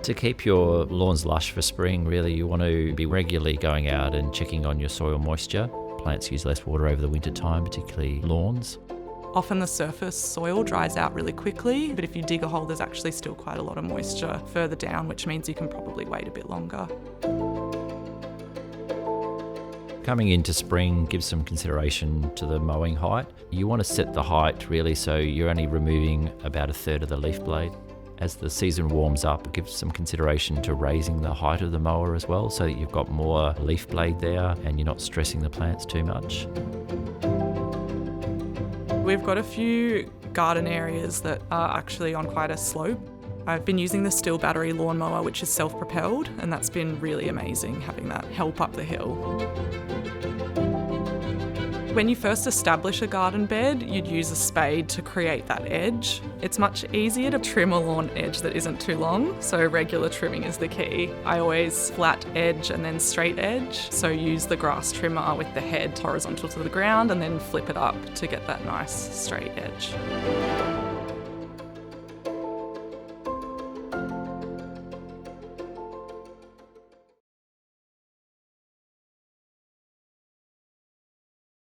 To keep your lawns lush for spring, really, you want to be regularly going out and checking on your soil moisture. Plants use less water over the winter time, particularly lawns. Often the surface soil dries out really quickly, but if you dig a hole, there's actually still quite a lot of moisture further down, which means you can probably wait a bit longer. Coming into spring, give some consideration to the mowing height. You want to set the height really so you're only removing about a third of the leaf blade. As the season warms up, give some consideration to raising the height of the mower as well so that you've got more leaf blade there and you're not stressing the plants too much. We've got a few garden areas that are actually on quite a slope. I've been using the Stihl battery lawnmower, which is self-propelled, and that's been really amazing having that help up the hill. When you first establish a garden bed, you'd use a spade to create that edge. It's much easier to trim a lawn edge that isn't too long, so regular trimming is the key. I always flat edge and then straight edge, so use the grass trimmer with the head horizontal to the ground and then flip it up to get that nice straight edge.